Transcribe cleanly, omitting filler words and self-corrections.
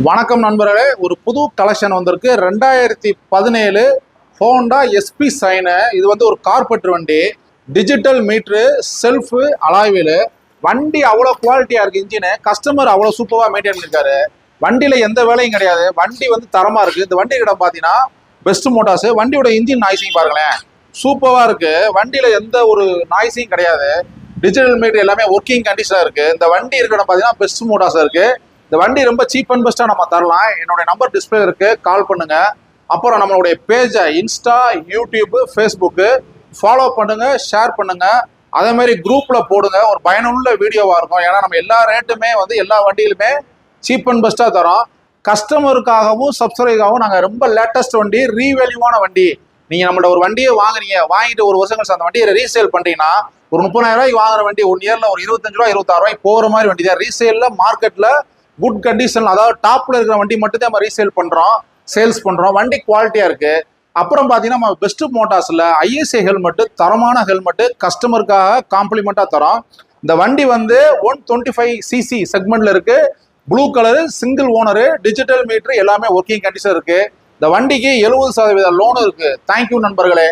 வணக்கம் நண்பர்களே, ஒரு புது கலெக்ஷன் வந்திருக்கு. 2017 ஹோண்டா எஸ்பி சைனு. இது வந்து ஒரு கார்பெட் வண்டி, டிஜிட்டல் மீட்ரு, செல்ஃபு, அலாய்வீலு. வண்டி அவ்வளோ குவாலிட்டியாக இருக்குது. இன்ஜினு கஸ்டமர் அவ்வளோ சூப்பராக மெயின்டைன் பண்ணியிருக்காரு. வண்டியில் எந்த வேலையும் கிடையாது. வண்டி வந்து தரமாக இருக்குது. இந்த வண்டி கிட்ட பார்த்தீங்கன்னா பெஸ்ட் மோட்டார்ஸ். வண்டியோட இன்ஜின் நாய்ஸிங் பாருங்களேன், சூப்பராக இருக்குது. வண்டியில் எந்த ஒரு நாய்ஸிங் கிடையாது. டிஜிட்டல் மீட்டர் எல்லாமே ஒர்க்கிங் கண்டிஷனாக இருக்குது. இந்த வண்டி இருக்கிற பார்த்தீங்கன்னா பெஸ்ட் மோட்டார்ஸாக இருக்குது. இந்த வண்டி ரொம்ப சீப் அண்ட் பெஸ்ட்டாக நம்ம தரலாம். என்னுடைய நம்பர் டிஸ்பிளே இருக்கு, கால் பண்ணுங்க. அப்புறம் நம்மளுடைய பேஜை இன்ஸ்டா, யூடியூப், ஃபேஸ்புக்கு ஃபாலோ பண்ணுங்க, ஷேர் பண்ணுங்க. அதே மாதிரி குரூப்ல போடுங்க. ஒரு பயனுள்ள வீடியோவா இருக்கும். ஏன்னா நம்ம எல்லா ரேட்டுமே வந்து எல்லா வண்டியிலுமே சீப் அண்ட் பெஸ்ட்டாக தரோம். கஸ்டமருக்காகவும் சப்ஸ்கிரைபருக்காகவும் நாங்கள் ரொம்ப லேட்டஸ்ட் வண்டி, ரீவேல்யூவான வண்டி. நீங்க நம்மளோட ஒரு வண்டியை வாங்குறீங்க, வாங்கிட்டு ஒரு வருஷம் கழிச்சு அந்த வண்டியை ரீசேல் பண்றீங்கன்னா ஒரு 30,000 ரூபாய்க்கு வாங்குற வண்டி 1 இயர்ல ஒரு 25 ரூபாய் 26 ரூபாய்க்கு போகிற மாதிரி வண்டி தான். ரீசேல்ல மார்க்கெட்ல குட் கண்டிஷன், அதாவது டாப்ல இருக்கிற வண்டி மட்டும் தான் நம்ம ரீசேல் பண்றோம், சேல்ஸ் பண்றோம். வண்டி குவாலிட்டியா இருக்கு. அப்புறம் பாத்தீங்கன்னா நம்ம பெஸ்ட் மோட்டார்ஸ்ல ஐஎஸ்ஐ ஹெல்மெட், தரமான ஹெல்மெட் கஸ்டமருக்காக காம்ப்ளிமெண்டா தரோம். இந்த வண்டி வந்து 125cc செக்மெண்ட்ல இருக்கு. Blue colour, single owner, digital meter எல்லாமே ஒர்க்கிங் கண்டிஷன் இருக்கு. இந்த வண்டிக்கு 70% லோன் இருக்கு. தேங்க்யூ நண்பர்களே.